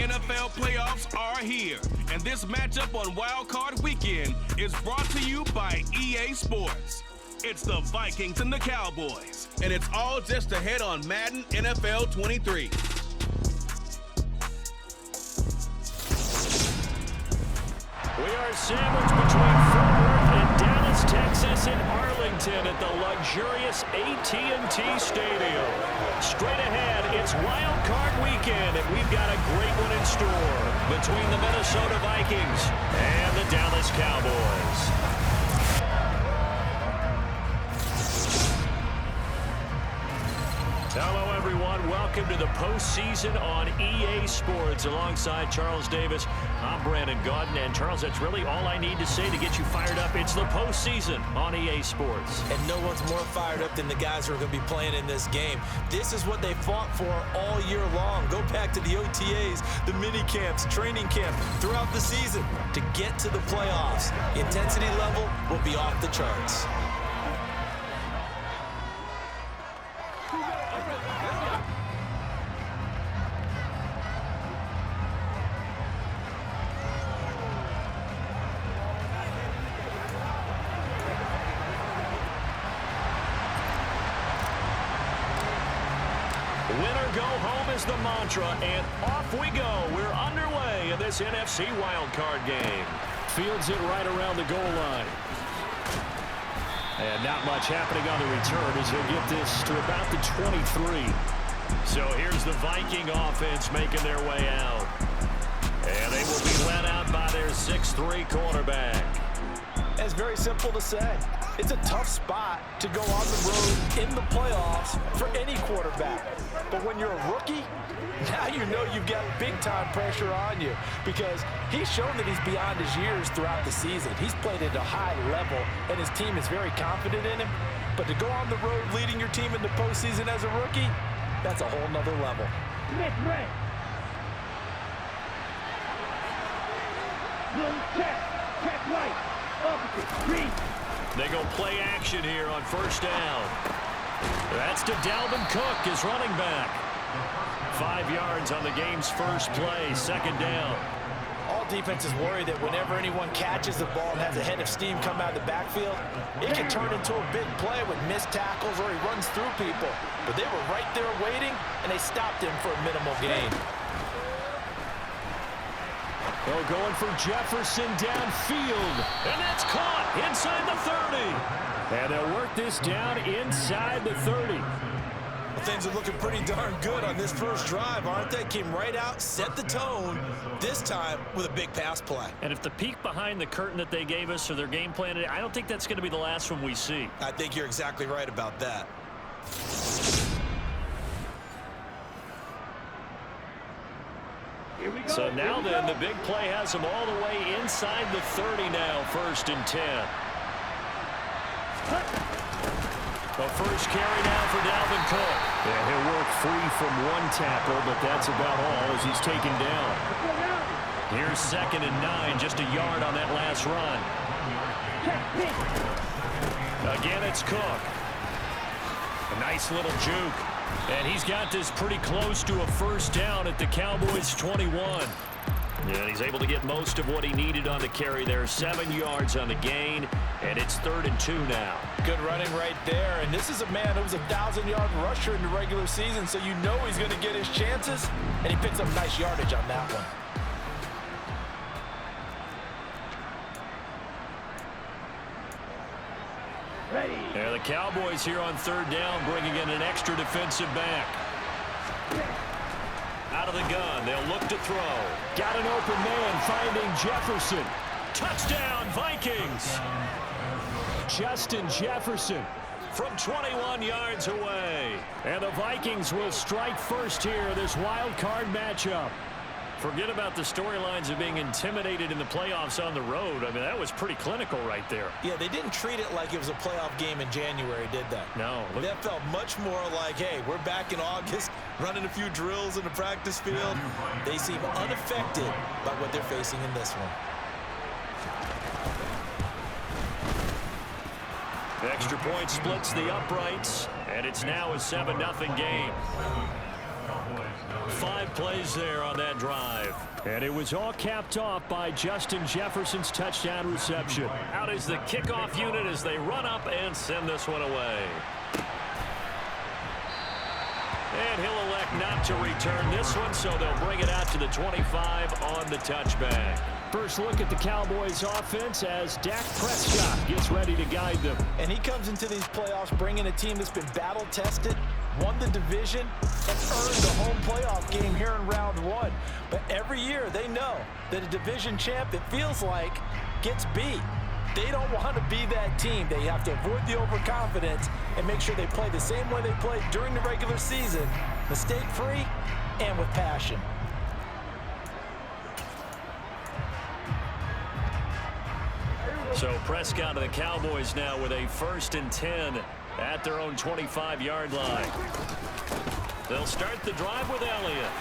NFL playoffs are here, and this matchup on Wild Card Weekend is brought to you by EA Sports. It's the Vikings and the Cowboys, and it's all just ahead on Madden NFL 23. We are sandwiched between Fort Worth and Dallas, Texas, and Arlington at the luxurious AT&T Stadium. Straight ahead, it's Wild Card Weekend, and we've got a great one in store between the Minnesota Vikings and the Dallas Cowboys. Hello, everyone. Welcome to the postseason on EA Sports. Alongside Charles Davis, I'm Brandon Gaudin. And, Charles, that's really all I need to say to get you fired up. It's the postseason on EA Sports. And no one's more fired up than the guys who are going to be playing in this game. This is what they fought for all year long. Go back to the OTAs, the mini camps, training camp, throughout the season to get to the playoffs. The intensity level will be off the charts. Winner go home is the mantra, and off we go. We're underway in this NFC wildcard game. Fields it right around the goal line. And not much happening on the return as he'll get this to about the 23. So here's the Viking offense making their way out. And they will be led out by their 6'3" quarterback. It's very simple to say. It's a tough spot to go on the road in the playoffs for any quarterback. But when you're a rookie, now you know you've got big-time pressure on you because he's shown that he's beyond his years throughout the season. He's played at a high level, and his team is very confident in him. But to go on the road leading your team in the postseason as a rookie, that's a whole nother level. Check right. They go play action here on first down. That's to Dalvin Cook, his running back. 5 yards on the game's first play, second down. All defenses worry that whenever anyone catches the ball and has a head of steam come out of the backfield, it can turn into a big play with missed tackles or he runs through people. But they were right there waiting, and they stopped him for a minimal gain. Oh, going for Jefferson downfield. And that's caught inside the 30. And they'll work this down inside the 30. Well, things are looking pretty darn good on this first drive, aren't they? Came right out, set the tone, this time with a big pass play. And if the peek behind the curtain that they gave us or their game plan, I don't think that's going to be the last one we see. I think you're exactly right about that. So now then, the big play has them all the way inside the 30 now, 1st and 10. The first carry now for Dalvin Cook. Yeah, he'll work free from one tackle, but that's about all as he's taken down. Here's 2nd and 9, just a yard on that last run. Again, it's Cook. A nice little juke. And he's got this pretty close to a first down at the Cowboys' 21. And he's able to get most of what he needed on the carry there. 7 yards on the gain, and it's 3rd and 2 now. Good running right there. And this is a man who was a 1,000-yard rusher in the regular season, so you know he's going to get his chances. And he picks up nice yardage on that one. And the Cowboys here on 3rd down, bringing in an extra defensive back. Out of the gun, they'll look to throw. Got an open man, finding Jefferson. Touchdown, Vikings! Justin Jefferson from 21 yards away. And the Vikings will strike first here, this wild card matchup. Forget about the storylines of being intimidated in the playoffs on the road. I mean, that was pretty clinical right there. Yeah, they didn't treat it like it was a playoff game in January, did they? No. That felt much more like, hey, we're back in August, running a few drills in the practice field. They seem unaffected by what they're facing in this one. The extra point splits the uprights, and it's now a 7-0 game. 5 plays there on that drive. And it was all capped off by Justin Jefferson's touchdown reception. Out is the kickoff unit as they run up and send this one away. And he'll elect not to return this one, so they'll bring it out to the 25 on the touchback. First look at the Cowboys offense as Dak Prescott gets ready to guide them. And he comes into these playoffs bringing a team that's been battle-tested, won the division, and earned the home playoff game here in round 1. But every year they know that a division champ, it feels like, gets beat. They don't want to be that team. They have to avoid the overconfidence and make sure they play the same way they played during the regular season, mistake-free and with passion. So Prescott of the Cowboys now with a 1st and 10 at their own 25-yard line. They'll start the drive with Elliott.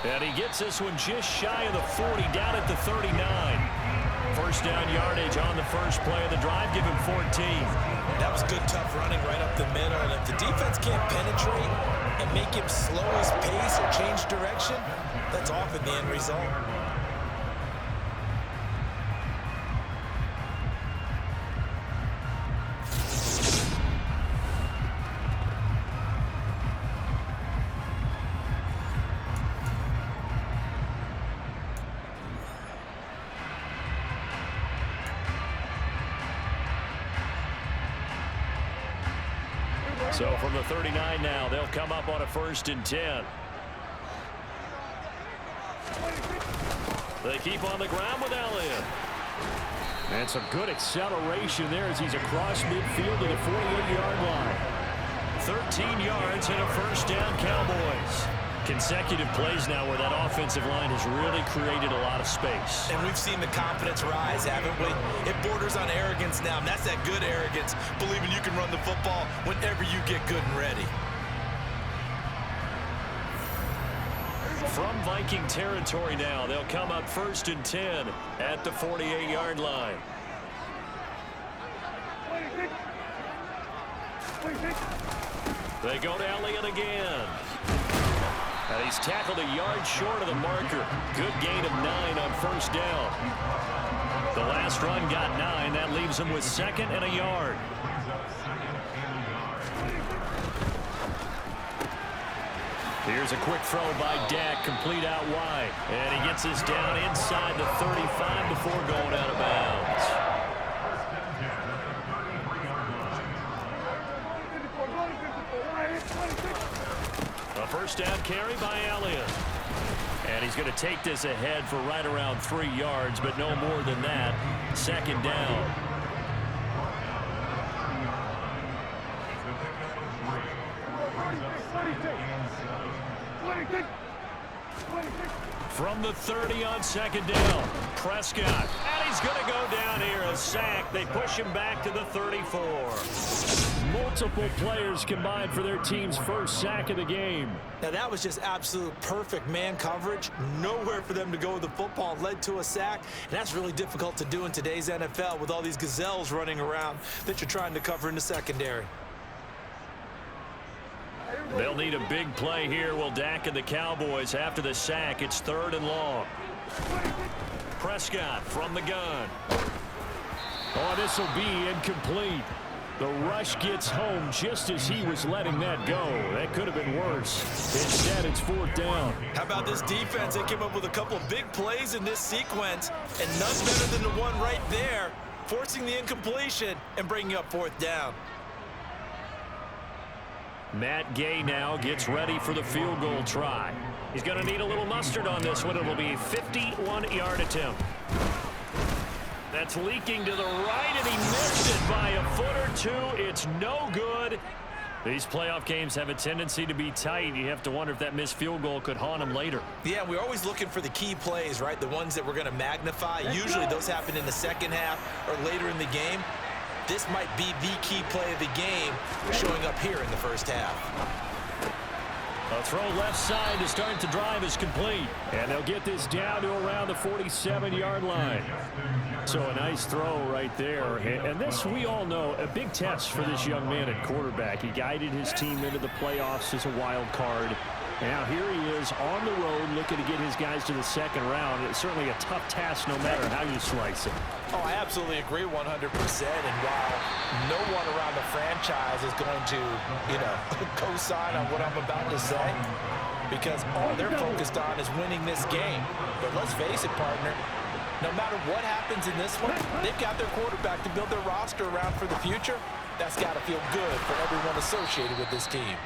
And he gets this one just shy of the 40, down at the 39. First down yardage on the first play of the drive, give him 14. That was good, tough running right up the middle. And if the defense can't penetrate and make him slow his pace or change direction, that's often the end result. So from the 39 now, they'll come up on a 1st and 10. They keep on the ground with Elliott. And some good acceleration there as he's across midfield to the 48-yard line. 13 yards and a 1st down, Cowboys. Consecutive plays now where that offensive line has really created a lot of space. And we've seen the confidence rise, haven't we? It borders on arrogance now, and that's that good arrogance, believing you can run the football whenever you get good and ready. From Viking territory now, they'll come up 1st and 10 at the 48-yard line. They go to Elliott again. And he's tackled a yard short of the marker. Good gain of 9 on 1st down. The last run got 9. That leaves him with 2nd and a yard. Here's a quick throw by Dak, complete out wide. And he gets this down inside the 35 before going out of bounds. A 1st down carry by Elliott. And he's going to take this ahead for right around 3 yards, but no more than that. 2nd down. From the 30 on 2nd down, Prescott. And he's going to go down here, a sack. They push him back to the 34. Multiple players combined for their team's 1st sack of the game. Now that was just absolute perfect man coverage. Nowhere for them to go with the football. Led to a sack. And that's really difficult to do in today's NFL with all these gazelles running around that you're trying to cover in the secondary. They'll need a big play here. Will Dak and the Cowboys after the sack. It's 3rd and long. Prescott from the gun. Oh, this will be incomplete. The rush gets home just as he was letting that go. That could have been worse. Instead, it's 4th down. How about this defense? They came up with a couple of big plays in this sequence, and none better than the one right there, forcing the incompletion and bringing up 4th down. Matt Gay now gets ready for the field goal try. He's going to need a little mustard on this one. It'll be a 51-yard attempt. That's leaking to the right, and he missed it by a foot or 2. It's no good. These playoff games have a tendency to be tight. You have to wonder if that missed field goal could haunt him later. Yeah, we're always looking for the key plays, right? The ones that we're going to magnify. Usually those happen in the 2nd half or later in the game. This might be the key play of the game showing up here in the 1st half. A throw left side to start the drive is complete. And they'll get this down to around the 47-yard line. So a nice throw right there. And this, we all know, a big test for this young man at quarterback. He guided his team into the playoffs as a wild card. Now here he is on the road looking to get his guys to the second round. It's certainly a tough task no matter how you slice it. Oh, I absolutely agree 100%. And while no one around the franchise is going to, co-sign on what I'm about to say, because all they're focused on is winning this game. But let's face it, partner, no matter what happens in this one, they've got their quarterback to build their roster around for the future. That's got to feel good for everyone associated with this team.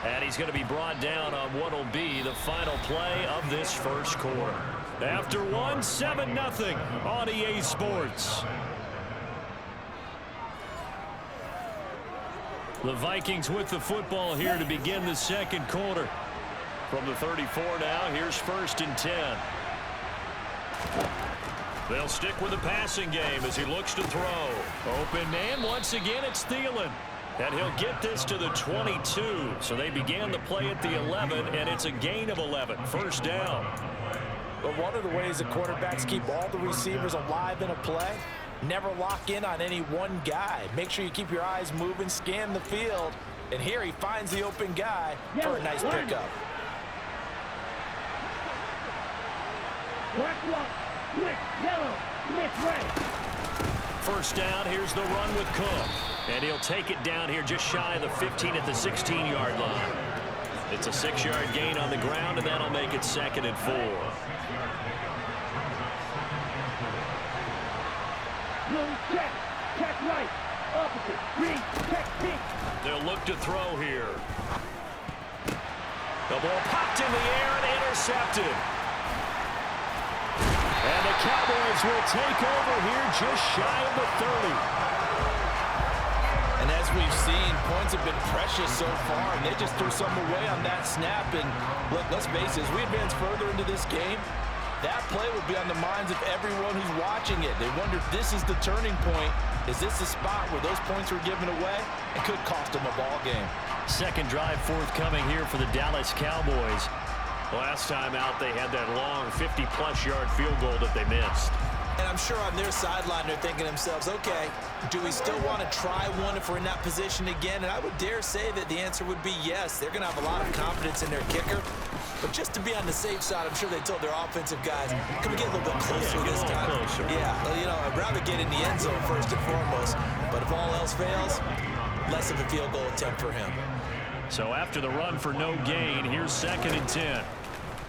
And he's going to be brought down on what will be the final play of this first quarter. After one, 7-0 on EA Sports. The Vikings with the football here to begin the second quarter. From the 34 now, here's 1st and 10. They'll stick with the passing game as he looks to throw. Open man, once again, it's Thielen. And he'll get this to the 22. So they began the play at the 11, and it's a gain of 11. First down. But one of the ways that quarterbacks keep all the receivers alive in a play, never lock in on any one guy. Make sure you keep your eyes moving, scan the field. And here he finds the open guy for a nice pickup. First down, here's the run with Cook. And he'll take it down here just shy of the 15 at the 16-yard line. It's a 6-yard gain on the ground, and that'll make it 2nd and 4. Check right, opposite, green, check pink. They'll look to throw here. The ball popped in the air and intercepted. And the Cowboys will take over here just shy of the 30. And as we've seen, points have been precious so far, and they just threw some away on that snap. And look, let's face it, as we advance further into this game, that play will be on the minds of everyone who's watching it. They wonder if this is the turning point. Is this the spot where those points were given away? It could cost them a ball game. Second drive forthcoming here for the Dallas Cowboys. Last time out, they had that long 50-plus yard field goal that they missed. And I'm sure on their sideline they're thinking to themselves, okay, do we still want to try one if we're in that position again? And I would dare say that the answer would be yes. They're going to have a lot of confidence in their kicker. But just to be on the safe side, I'm sure they told their offensive guys, can we get a little bit closer this time? Closer. Yeah, I'd rather get in the end zone first and foremost. But if all else fails, less of a field goal attempt for him. So after the run for no gain, here's 2nd and 10.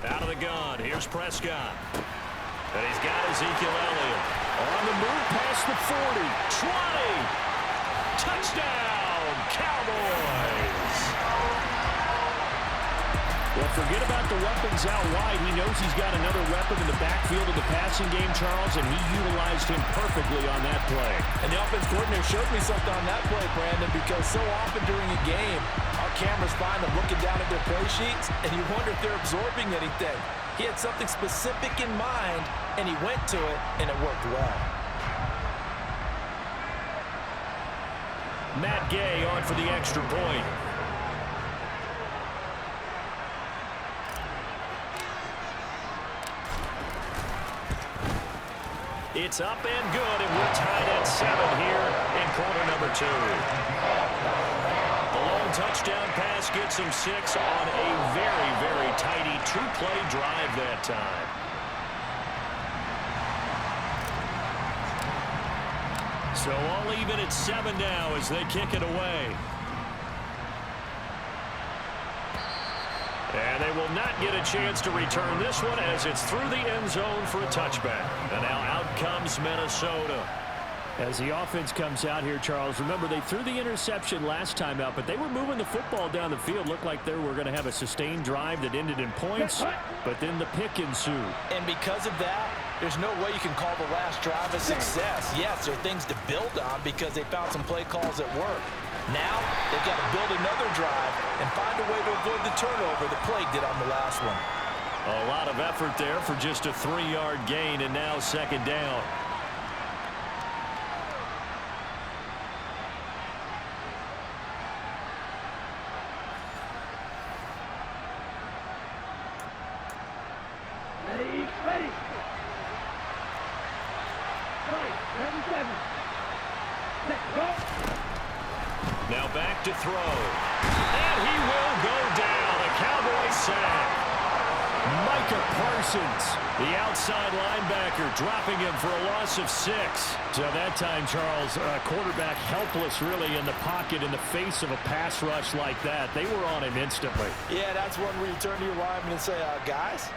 Out of the gun, here's Prescott. And he's got Ezekiel Elliott. On the move past the 40, 20. Touchdown, Cowboys. Well, forget about the weapons out wide. He knows he's got another weapon in the backfield of the passing game, Charles, and he utilized him perfectly on that play. And the offense coordinator showed me something on that play, Brandon, because so often during a game, our cameras find them looking down at their play sheets, and you wonder if they're absorbing anything. He had something specific in mind, and he went to it, and it worked well. Matt Gay on for the extra point. It's up and good, and we're tied at 7 here in quarter number 2. The long touchdown pass gets him 6 on a very, very tidy 2-play drive that time. So all even at 7 now as they kick it away. And they will not get a chance to return this one as it's through the end zone for a touchback. And now out comes Minnesota. As the offense comes out here, Charles, remember they threw the interception last time out, but they were moving the football down the field. Looked like they were going to have a sustained drive that ended in points, but then the pick ensued. And because of that, there's no way you can call the last drive a success. Yes, there are things to build on because they found some play calls that work. Now, they've got to build another drive and find a way to avoid the turnover the play did on the last one. A lot of effort there for just a 3-yard gain, and now 2nd down. Ready. Right, 7. Set, go. Now back to throw. And he will go down. A Cowboy sack. outside linebacker, dropping him for a loss of 6. So that time, Charles, quarterback helpless really in the pocket in the face of a pass rush like that. They were on him instantly. Yeah, that's one where you turn to your lineman and say, guys,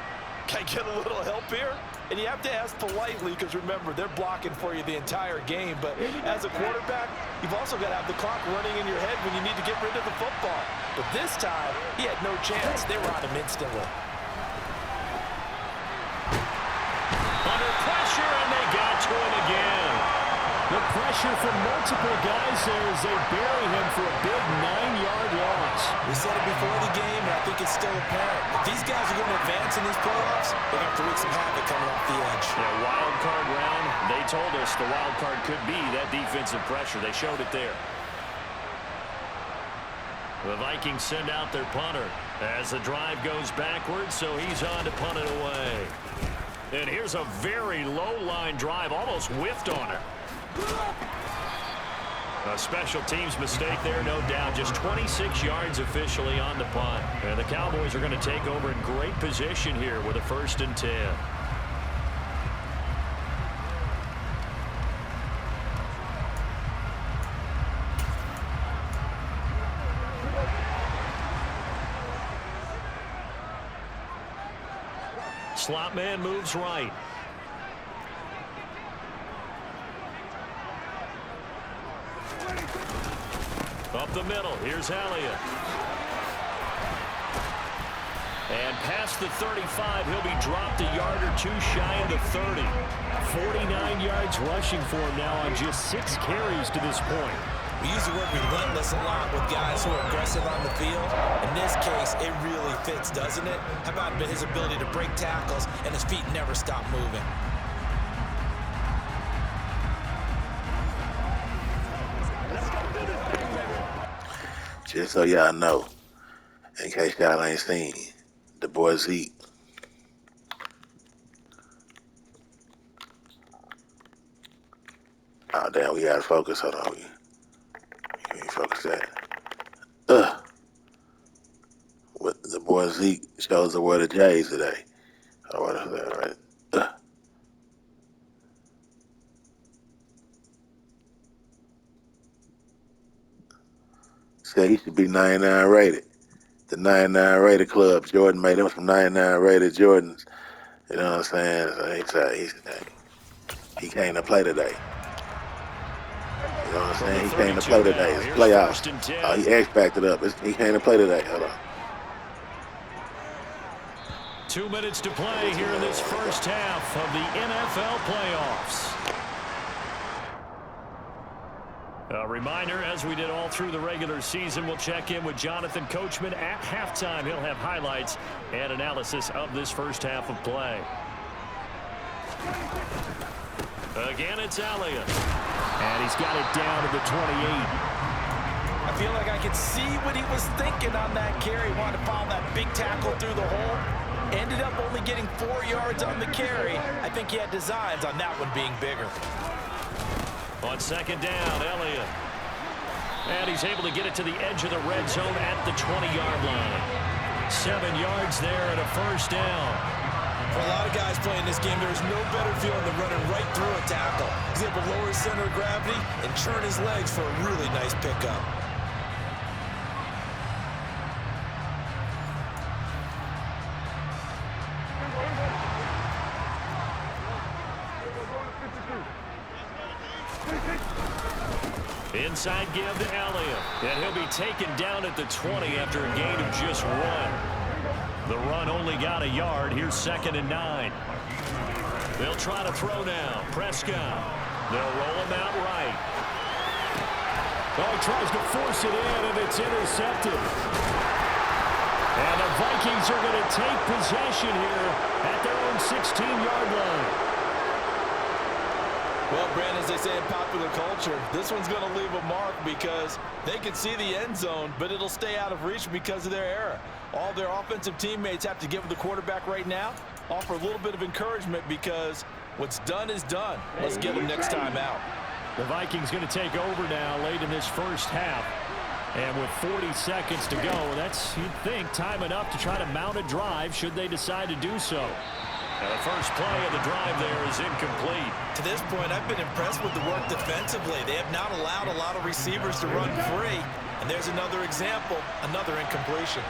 can I get a little help here? And you have to ask politely because, remember, they're blocking for you the entire game. But as a quarterback, you've also got to have the clock running in your head when you need to get rid of the football. But this time, he had no chance. They were on him instantly. Under pressure, and they got to him again. The pressure from multiple guys there as they bury him for a big 9-yard loss. We said it before the game, and I think it's still apparent. If these guys are going to advance in these playoffs, they're going to have to wreak some havoc coming off the edge. Yeah, wild card round. They told us the wild card could be that defensive pressure. They showed it there. The Vikings send out their punter as the drive goes backwards, so he's on to punt it away. And here's a very low-line drive, almost whiffed on her. A special teams mistake there, no doubt. Just 26 yards officially on the punt. And the Cowboys are going to take over in great position here with a 1st and 10. Slot man moves right. Up the middle, here's Elliott. And past the 35, he'll be dropped a yard or 2 shy of the 30. 49 yards rushing for him now on just 6 carries to this point. We use the word relentless a lot with guys who are aggressive on the field. In this case, it really fits, doesn't it? How about his ability to break tackles and his feet never stop moving? Just so y'all know, in case y'all ain't seen, the boy Zeke. Oh, damn, we gotta focus. Hold on. We can't focus that. What the boy Zeke shows the word of J's today. Oh, what is that, right? Said he should be 99 rated. The 99 rated club, Jordan made him from 99 rated Jordans. You know what I'm saying? He came to play today. You know what I'm saying? He came to play today. It's playoffs. He X-backed it up. He came to play today. Hold on. 2 minutes to play here in this first half of the NFL playoffs. A reminder, as we did all through the regular season, we'll check in with Jonathan Coachman at halftime. He'll have highlights and analysis of this first half of play. Again, it's Elliott. And he's got it down to the 28. I feel like I could see what he was thinking on that carry. Wanted to follow that big tackle through the hole. Ended up only getting 4 yards on the carry. I think he had designs on that one being bigger. On second down, Elliott. And he's able to get it to the edge of the red zone at the 20-yard line. 7 yards there and a first down. For a lot of guys playing this game, there's no better feeling than running right through a tackle. He's able to lower his center of gravity and churn his legs for a really nice pickup. Inside give to Elliott. And he'll be taken down at the 20 after a gain of just 1. The run only got a yard. Here's 2nd and 9. They'll try to throw now. Prescott. They'll roll him out right. Oh, he tries to force it in, and it's intercepted. And the Vikings are going to take possession here at their own 16-yard line. Well, Brandon, as they say in popular culture, this one's going to leave a mark because they can see the end zone, but it'll stay out of reach because of their error. All their offensive teammates have to give the quarterback right now, offer a little bit of encouragement because what's done is done. Let's get them next time out. The Vikings going to take over now late in this first half. And with 40 seconds to go, that's, you'd think, time enough to try to mount a drive should they decide to do so. Now the first play of the drive there is incomplete. To this point, I've been impressed with the work defensively. They have not allowed a lot of receivers to run free. And there's another example, another incompletion.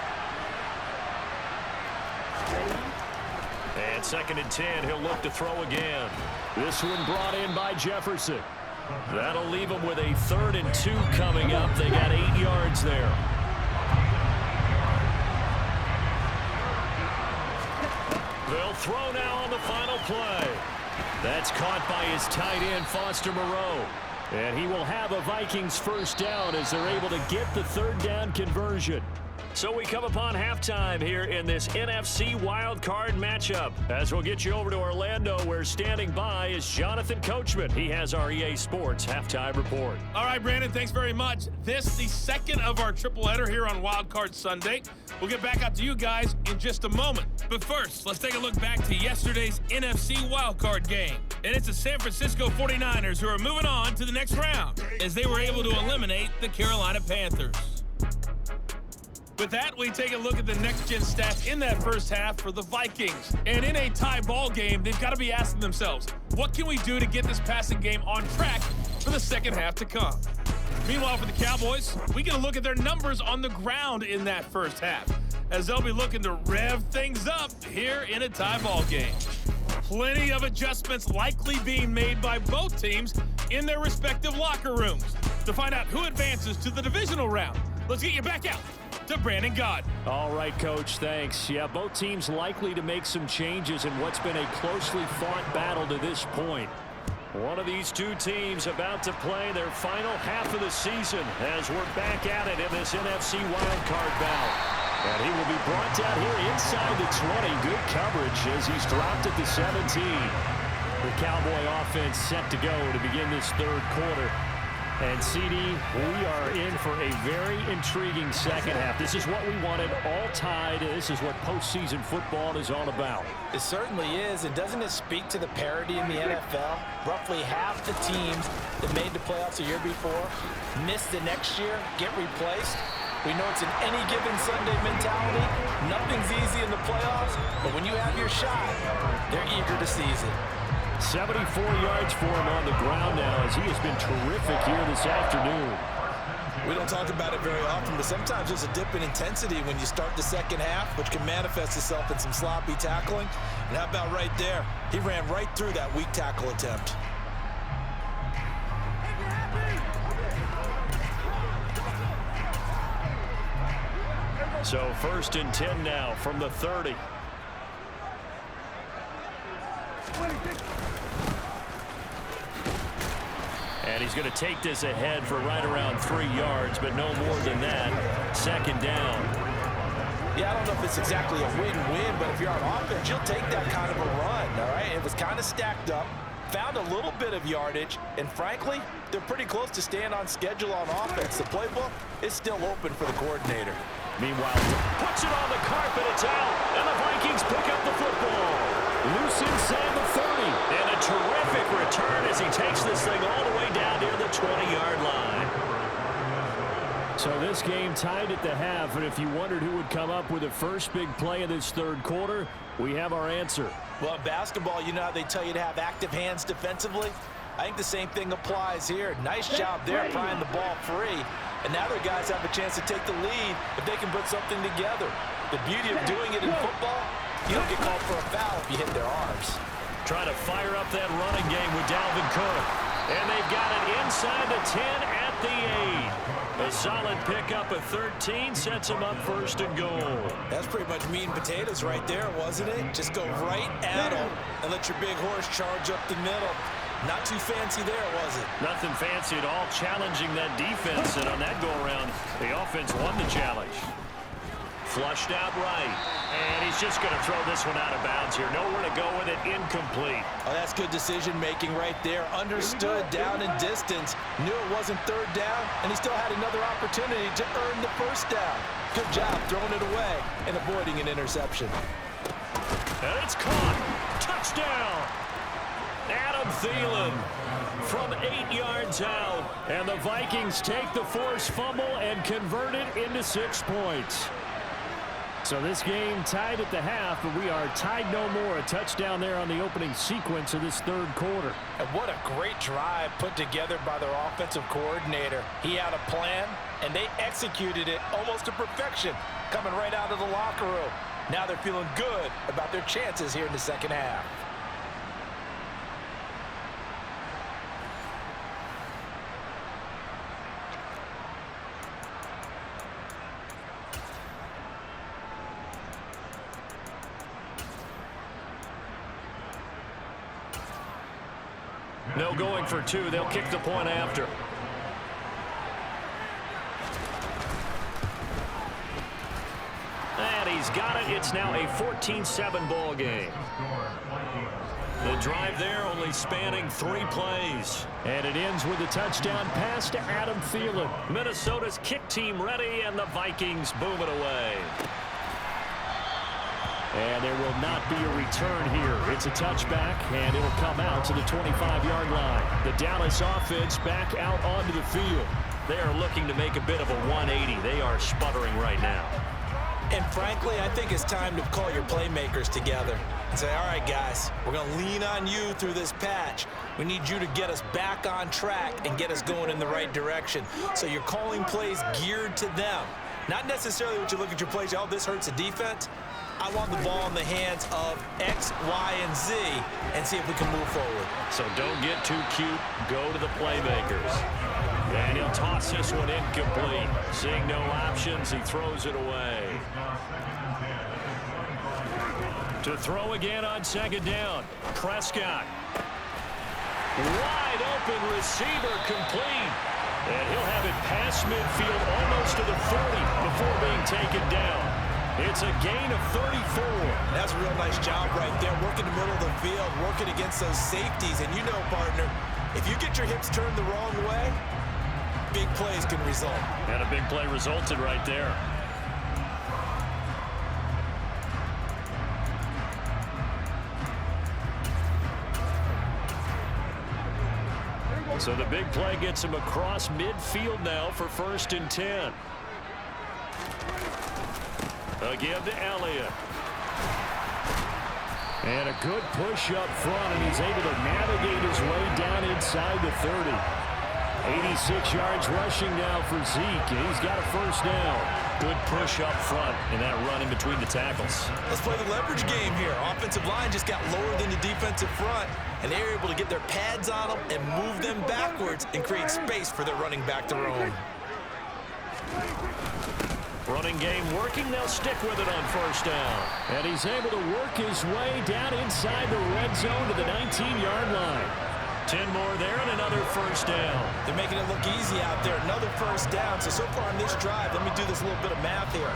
And 2nd and 10, he'll look to throw again. This one brought in by Jefferson. That'll leave them with a 3rd and 2 coming up. They got 8 yards there. They'll throw now on the final play. That's caught by his tight end, Foster Moreau. And he will have a Vikings first down as they're able to get the 3rd down conversion. So we come upon halftime here in this NFC wildcard matchup. As we'll get you over to Orlando, where standing by is Jonathan Coachman. He has our EA Sports halftime report. All right, Brandon, thanks very much. This is the second of our triple header here on Wildcard Sunday. We'll get back out to you guys in just a moment. But first, let's take a look back to yesterday's NFC wildcard game. And it's the San Francisco 49ers who are moving on to the next round as they were able to eliminate the Carolina Panthers. With that, we take a look at the next-gen stats in that first half for the Vikings. And in a tie ball game, they've got to be asking themselves, what can we do to get this passing game on track for the second half to come? Meanwhile, for the Cowboys, we get a look at their numbers on the ground in that first half, as they'll be looking to rev things up here in a tie ball game. Plenty of adjustments likely being made by both teams in their respective locker rooms. To find out who advances to the divisional round, let's get you back out to Brandon Gott. All right, Coach, thanks. Yeah, both teams likely to make some changes in what's been a closely fought battle to this point. One of these two teams about to play their final half of the season as we're back at it in this NFC wildcard bout. And he will be brought down here inside the 20. Good coverage as he's dropped at the 17. The Cowboy offense set to go to begin this 3rd quarter. And, CD, we are in for a very intriguing second half. This is what we wanted, all tied. This is what postseason football is all about. It certainly is, and doesn't it speak to the parity in the NFL? Roughly half the teams that made the playoffs a year before miss the next year, get replaced. We know it's an any given Sunday mentality. Nothing's easy in the playoffs, but when you have your shot, they're eager to seize it. 74 yards for him on the ground now as he has been terrific here this afternoon. We don't talk about it very often, but sometimes there's a dip in intensity when you start the second half, which can manifest itself in some sloppy tackling. And how about right there? He ran right through that weak tackle attempt. So 1st and 10 now from the 30. And he's going to take this ahead for right around 3 yards, but no more than that. 2nd down. Yeah, I don't know if it's exactly a win-win, but if you're on offense, you'll take that kind of a run, all right? It was kind of stacked up, found a little bit of yardage, and frankly, they're pretty close to staying on schedule on offense. The playbook is still open for the coordinator. Meanwhile, puts it on the carpet, it's out, and the Vikings pick up the football. Loose inside the 30, and a terrific return as he takes this thing all the way down near the 20-yard line. So this game tied at the half, and if you wondered who would come up with the first big play of this 3rd quarter, we have our answer. Well, in basketball, you know how they tell you to have active hands defensively? I think the same thing applies here. Nice job there prying the ball free. And now their guys have a chance to take the lead if they can put something together. The beauty of doing it in football, you don't get called for a foul if you hit their arms. Trying to fire up that running game with Dalvin Cook. And they've got it inside the 10 at the 8. A solid pickup of 13 sets them up 1st and goal. That's pretty much meat and potatoes right there, wasn't it? Just go right at them and let your big horse charge up the middle. Not too fancy there, was it? Nothing fancy at all, challenging that defense, and on that go-around, the offense won the challenge. Flushed out right, and he's just going to throw this one out of bounds here. Nowhere to go with it, incomplete. Oh, that's good decision-making right there. Understood down and distance, knew it wasn't 3rd down, and he still had another opportunity to earn the 1st down. Good job throwing it away and avoiding an interception. And it's caught. Touchdown. Adam Thielen from 8 yards out. And the Vikings take the forced fumble and convert it into 6 points. So this game tied at the half, but we are tied no more. A touchdown there on the opening sequence of this third quarter. And what a great drive put together by their offensive coordinator. He had a plan, and they executed it almost to perfection, coming right out of the locker room. Now they're feeling good about their chances here in the second half. No going for two. They'll kick the point after. And he's got it. It's now a 14-7 ball game. The drive there only spanning 3 plays. And it ends with a touchdown pass to Adam Thielen. Minnesota's kick team ready, and the Vikings boom it away. And there will not be a return here. It's a touchback, and it'll come out to the 25-yard line. The Dallas offense back out onto the field. They are looking to make a bit of a 180. They are sputtering right now. And frankly, I think it's time to call your playmakers together and say, all right, guys, we're going to lean on you through this patch. We need you to get us back on track and get us going in the right direction. So you're calling plays geared to them. Not necessarily what you look at your plays, oh, this hurts the defense. I want the ball in the hands of X, Y, and Z and see if we can move forward. So don't get too cute. Go to the playmakers. And he'll toss this one incomplete. Seeing no options, he throws it away. To throw again on second down. Prescott. Wide open receiver complete. And he'll have it past midfield almost to the 40 before being taken down. It's a gain of 34. That's a real nice job right there. Working the middle of the field, working against those safeties. And you know, partner, if you get your hips turned the wrong way, big plays can result. And a big play resulted right there. So the big play gets him across midfield now for 1st and 10. Again to Elliott. And a good push up front, and he's able to navigate his way down inside the 30. 86 yards rushing now for Zeke, and he's got a 1st down. Good push up front in that run in between the tackles. Let's play the leverage game here. Offensive line just got lower than the defensive front, and they were able to get their pads on them and move them backwards and create space for their running back to roam. Running game working. They'll stick with it on 1st down. And he's able to work his way down inside the red zone to the 19-yard line. 10 more there and another 1st down. They're making it look easy out there. Another 1st down. So far on this drive, let me do this little bit of math here.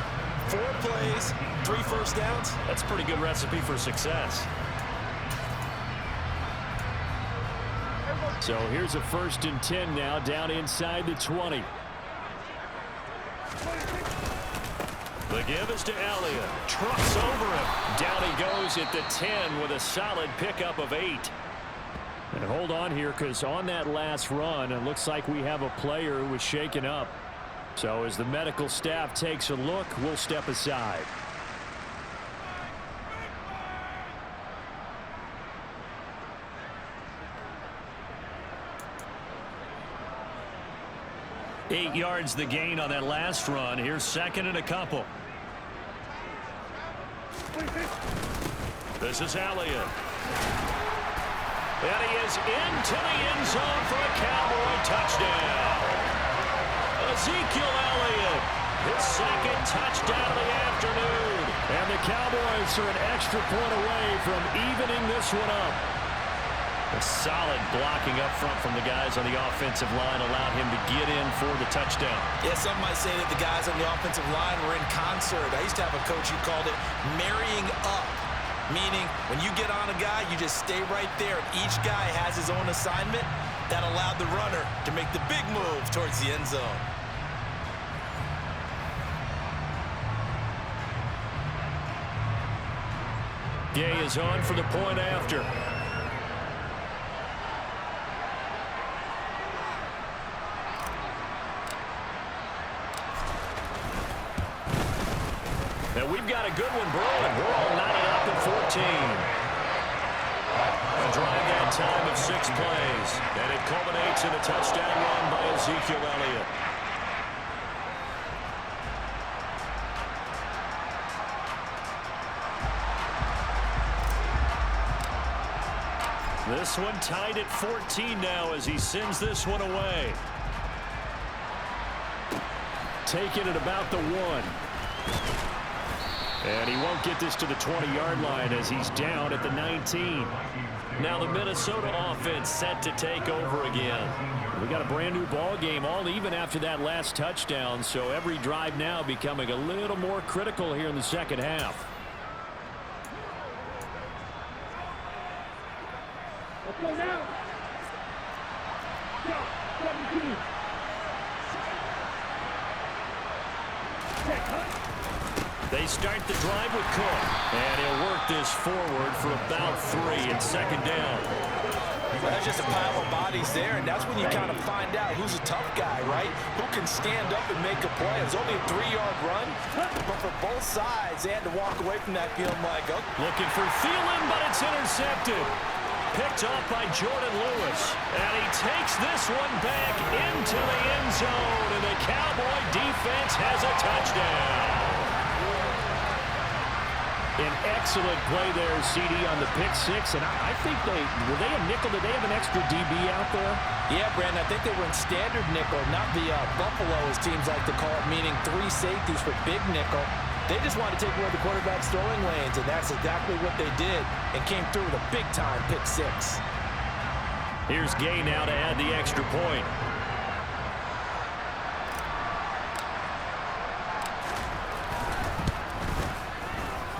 4 plays, 3 1st downs. That's a pretty good recipe for success. So here's a 1st and 10 now down inside the 20. The give is to Elliott. Trucks over him. Down he goes at the 10 with a solid pickup of 8. And hold on here, because on that last run, it looks like we have a player who was shaken up. So as the medical staff takes a look, we'll step aside. Eight yards the gain on that last run. Here's 2nd and a couple. This is Elliott. And he is into the end zone for a Cowboy touchdown. Ezekiel Elliott, his 2nd touchdown of the afternoon. And the Cowboys are an extra point away from evening this one up. A solid blocking up front from the guys on the offensive line allowed him to get in for the touchdown. Yeah, some might say that the guys on the offensive line were in concert. I used to have a coach who called it marrying up, meaning when you get on a guy, you just stay right there. Each guy has his own assignment that allowed the runner to make the big move towards the end zone. Gay is on for the point after. And we've got a good one brewing. We're all knotted up at 14. A drive that time of 6 plays. And it culminates in a touchdown run by Ezekiel Elliott. This one tied at 14 now as he sends this one away. Taking it about the 1. And he won't get this to the 20-yard line as he's down at the 19. Now the Minnesota offense set to take over again. We got a brand new ball game, all even after that last touchdown, so every drive now becoming a little more critical here in the second half. Let's go now. Stop. 17. They start the drive with Cook, and he'll work this forward for about 3 and second down. Well, that's just a pile of bodies there, and that's when you kind of find out who's a tough guy, right? Who can stand up and make a play. It was only a 3-yard run, but for both sides, they had to walk away from that feeling like, oh. Looking for Thielen, but it's intercepted. Picked off by Jordan Lewis, and he takes this one back into the end zone, and the Cowboy defense has a touchdown. An excellent play there, CD, on the pick 6, and I think were they a nickel? Did they have an extra DB out there? Yeah, Brandon, I think they were in standard nickel, not the Buffalo, as teams like to call it, meaning 3 safeties for big nickel. They just wanted to take away the quarterback's throwing lanes, and that's exactly what they did, and came through with a big-time pick 6. Here's Gay now to add the extra point.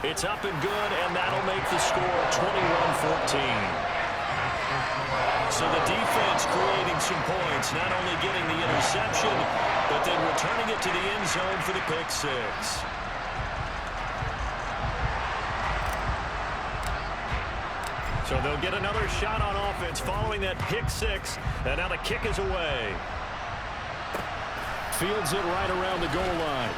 It's up and good, and that'll make the score 21-14. So the defense creating some points, not only getting the interception, but then returning it to the end zone for the pick 6. So they'll get another shot on offense following that pick 6, and now the kick is away. Fields it right around the goal line.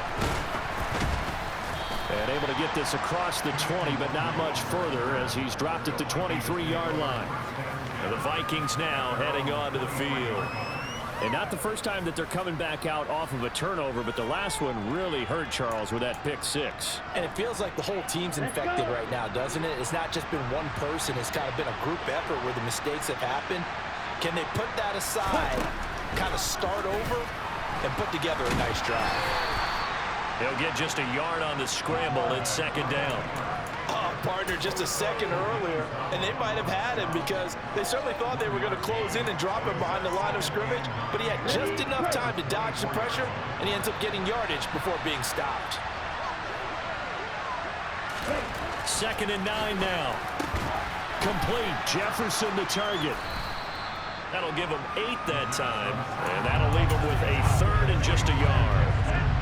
And able to get this across the 20, but not much further as he's dropped at the 23-yard line. And the Vikings now heading on to the field. And not the first time that they're coming back out off of a turnover, but the last one really hurt Charles with that pick 6. And it feels like the whole team's infected right now, doesn't it? It's not just been one person. It's kind of been a group effort where the mistakes have happened. Can they put that aside, kind of start over, and put together a nice drive? He'll get just a yard on the scramble at second down. Oh, partner, just a second earlier, and they might have had him because they certainly thought they were going to close in and drop him behind the line of scrimmage, but he had just enough time to dodge the pressure, and he ends up getting yardage before being stopped. 2nd and 9 now. Complete. Jefferson the target. That'll give him 8 that time, and that'll leave him with a 3rd and just a yard.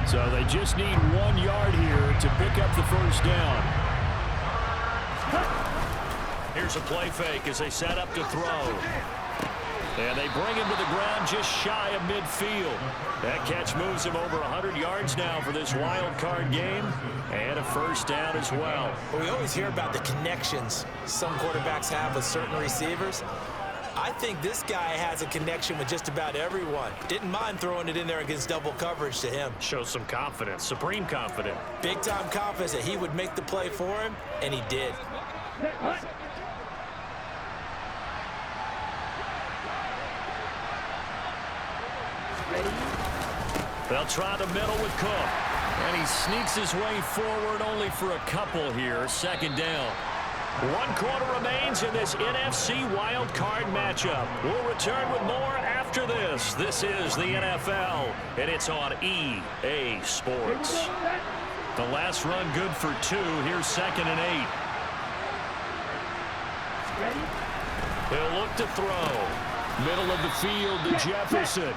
So they just need 1 yard here to pick up the first down. Here's a play fake as they set up to throw. And they bring him to the ground just shy of midfield. That catch moves him over 100 yards now for this wild card game. And a first down as well. Well, we always hear about the connections some quarterbacks have with certain receivers. I think this guy has a connection with just about everyone. Didn't mind throwing it in there against double coverage to him. Shows some confidence, supreme confidence. Big-time confidence that he would make the play for him, and he did. They'll try the middle with Cook. And he sneaks his way forward only for a couple here. Second down. 1 quarter remains in this NFC wild card matchup. We'll return with more after this. This is the NFL, and it's on EA Sports. The last run good for 2. Here's 2nd and 8. He'll look to throw. Middle of the field to Jefferson.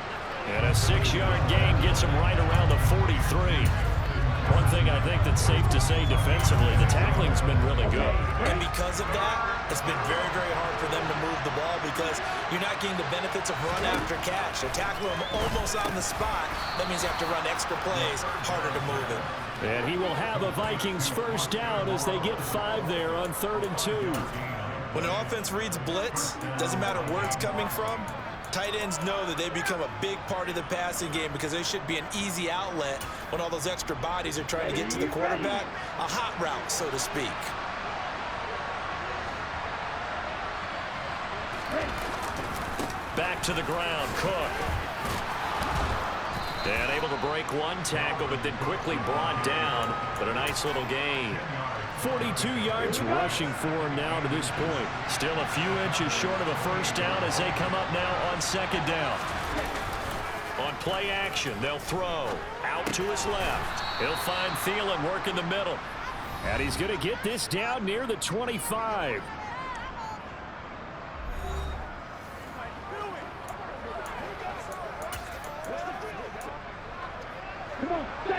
And a 6-yard gain gets him right around the 43. One thing I think that's safe to say defensively, the tackling's been really good. And because of that, it's been very, very hard for them to move the ball because you're not getting the benefits of run after catch. They're tackling them almost on the spot. That means you have to run extra plays, harder to move it. And he will have a Vikings first down as they get 5 there on 3rd and 2. When the offense reads blitz, doesn't matter where it's coming from, tight ends know that they become a big part of the passing game because they should be an easy outlet when all those extra bodies are trying to get to the quarterback. A hot route, so to speak. Back to the ground, Cook. And able to break one tackle, but then quickly brought down. But a nice little gain. 42 yards rushing for him now to this point. Still a few inches short of a first down as they come up now on 2nd down. On play action, they'll throw. Out to his left. He'll find Thielen work in the middle. And he's going to get this down near the 25.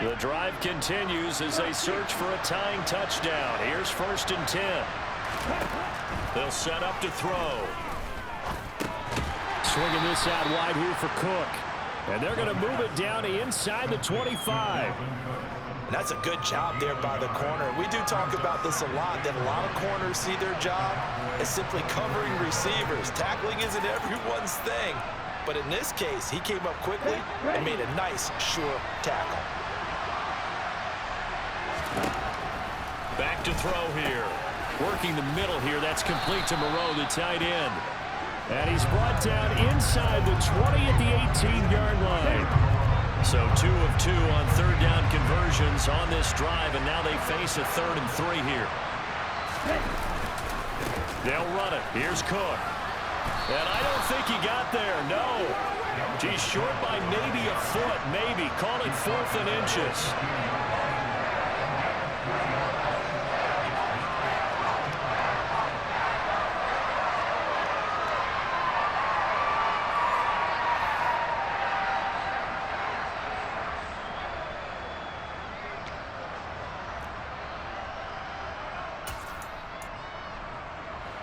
The drive continues as they search for a tying touchdown. Here's 1st and 10. They'll set up to throw. Swinging this out wide here for Cook. And they're going to move it down inside the 25. And that's a good job there by the corner. We do talk about this a lot, that a lot of corners see their job as simply covering receivers. Tackling isn't everyone's thing. But in this case, he came up quickly and made a nice, sure tackle. Back to throw here. Working the middle here. That's complete to Moreau, the tight end. And he's brought down inside the 20 at the 18-yard line. So 2 of 2 on 3rd down conversions on this drive, and now they face a 3rd and 3 here. They'll run it. Here's Cook. And I don't think he got there, no. He's short by maybe a foot, maybe. Call it 4th and inches.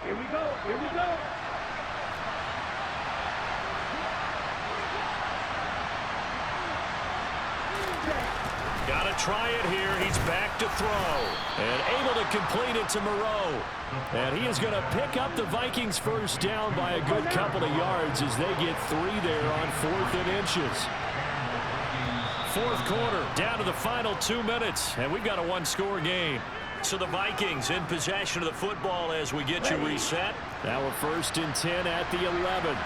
Here we go. Here we go. Got to try it here. He's back to throw. And able to complete it to Moreau. And he is going to pick up the Vikings first down by a good couple of yards as they get 3 there on 4th and inches. 4th quarter, down to the final 2 minutes. And we've got a 1-score game. So the Vikings in possession of the football as we get you reset. Now a 1st and 10 at the 11.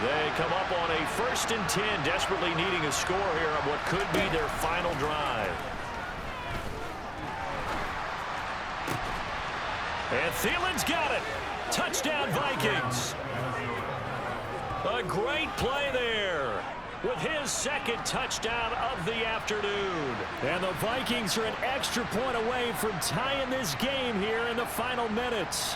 They come up on a 1st and 10, desperately needing a score here on what could be their final drive. And Thielen's got it. Touchdown, Vikings. A great play there with his 2nd touchdown of the afternoon. And the Vikings are an extra point away from tying this game here in the final minutes.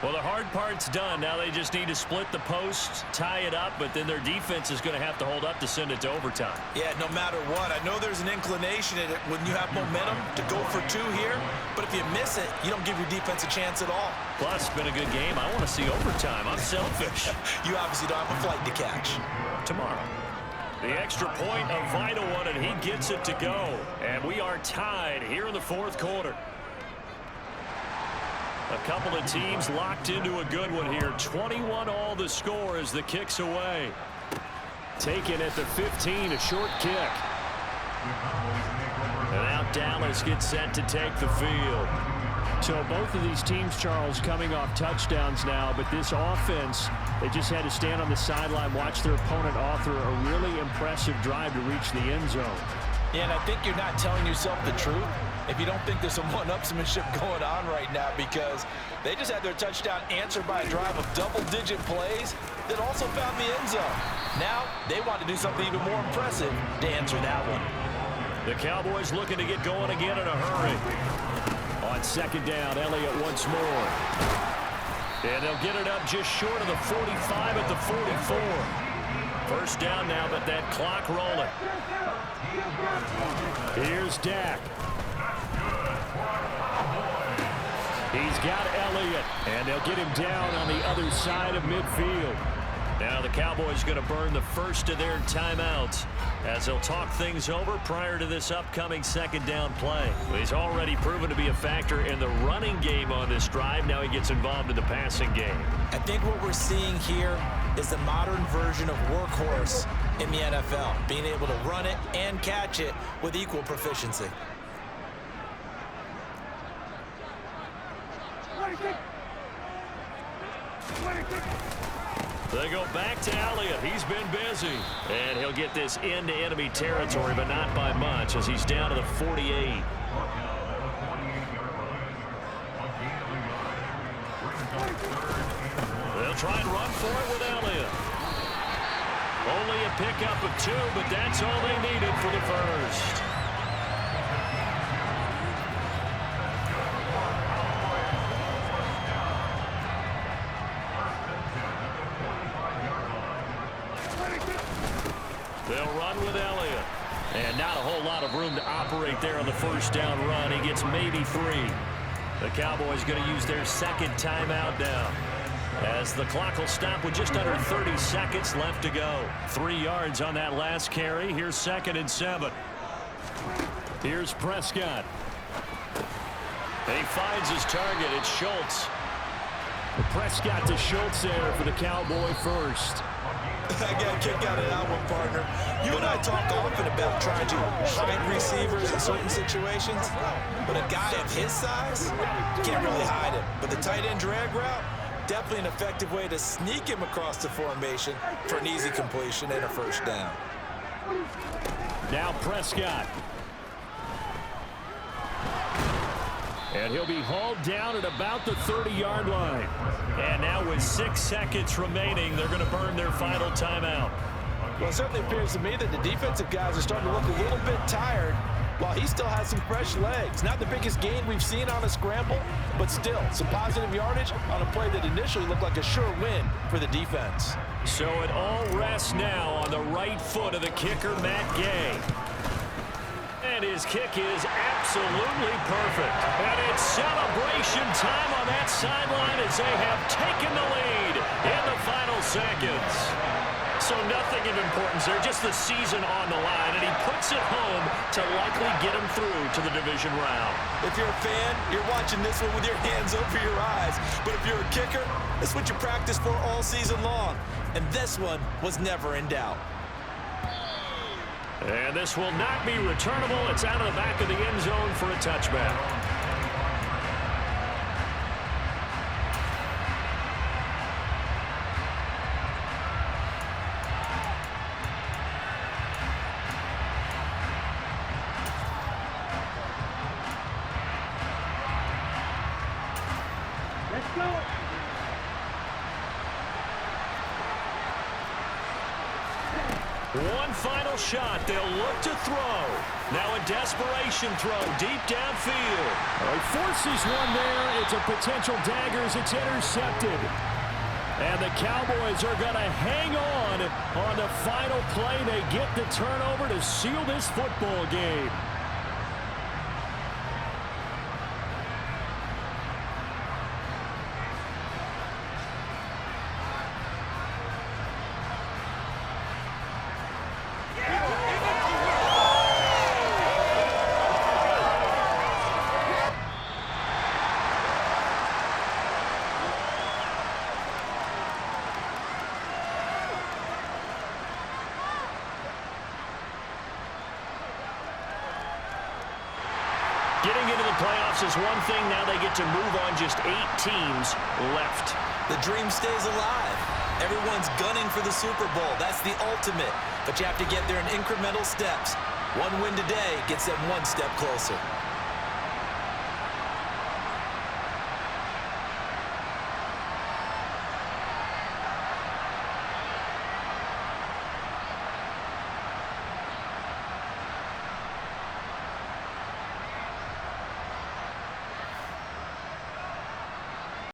Well, the hard part's done. Now they just need to split the post, tie it up, but then their defense is going to have to hold up to send it to overtime. Yeah, no matter what. I know there's an inclination in it when you have momentum to go for 2 here, but if you miss it, you don't give your defense a chance at all. Plus, it's been a good game. I want to see overtime. I'm selfish. You obviously don't have a flight to catch. Tomorrow. The extra point, a vital one, and he gets it to go. And we are tied here in the 4th quarter. A couple of teams locked into a good one here. 21 all the score as the kick's away. Taken at the 15, a short kick. And now Dallas gets set to take the field. So both of these teams, Charles, coming off touchdowns now, but this offense, they just had to stand on the sideline, watch their opponent author a really impressive drive to reach the end zone. Yeah, and I think you're not telling yourself the truth if you don't think there's some one-upsmanship going on right now, because they just had their touchdown answered by a drive of double-digit plays that also found the end zone. Now they want to do something even more impressive to answer that one. The Cowboys looking to get going again in a hurry. On 2nd down, Elliott once more. And they'll get it up just short of the 45 at the 44. First down now, but that clock rolling. Here's Dak. He's got Elliott, and they'll get him down on the other side of midfield. Now the Cowboys going to burn the first of their timeouts as they'll talk things over prior to this upcoming second down play. He's already proven to be a factor in the running game on this drive. Now he gets involved in the passing game. I think what we're seeing here is the modern version of workhorse in the NFL, being able to run it and catch it with equal proficiency. They go back to Elliott. He's been busy. And he'll get this into enemy territory, but not by much as he's down to the 48. They'll try and run for it with Elliott. Only a pickup of 2, but that's all they needed for the first. They'll run with Elliott. And not a whole lot of room to operate there on the first down run. He gets maybe 3. The Cowboys going to use their second timeout now, as the clock will stop with just under 30 seconds left to go. 3 yards on that last carry. Here's 2nd and 7. Here's Prescott. He finds his target. It's Schultz. Prescott to Schultz there for the Cowboy first. I got a kick out of that one, partner. You and I talk often about trying to hide receivers in certain situations, but a guy of his size, you can't really hide him. But the tight end drag route, definitely an effective way to sneak him across the formation for an easy completion and a first down. Now Prescott. And he'll be hauled down at about the 30-yard line. And now with 6 seconds remaining, they're going to burn their final timeout. Well, it certainly appears to me that the defensive guys are starting to look a little bit tired while he still has some fresh legs. Not the biggest gain we've seen on a scramble, but still some positive yardage on a play that initially looked like a sure win for the defense. So it all rests now on the right foot of the kicker, Matt Gay. And his kick is absolutely perfect. And it's celebration time on that sideline as they have taken the lead in the final seconds. So nothing of importance there, just the season on the line, and he puts it home to likely get him through to the division round. If you're a fan, you're watching this one with your hands over your eyes. But if you're a kicker, that's what you practice for all season long. And this one was never in doubt. And this will not be returnable. It's out of the back of the end zone for a touchback. Let's go. One final shot. They'll look to throw. Now a desperation throw deep downfield. He forces one there. It's a potential dagger as it's intercepted. And the Cowboys are going to hang on the final play. They get the turnover to seal this football game. Getting into the playoffs is one thing. Now they get to move on. Just 8 teams left. The dream stays alive. Everyone's gunning for the Super Bowl. That's the ultimate. But you have to get there in incremental steps. One win today gets them one step closer.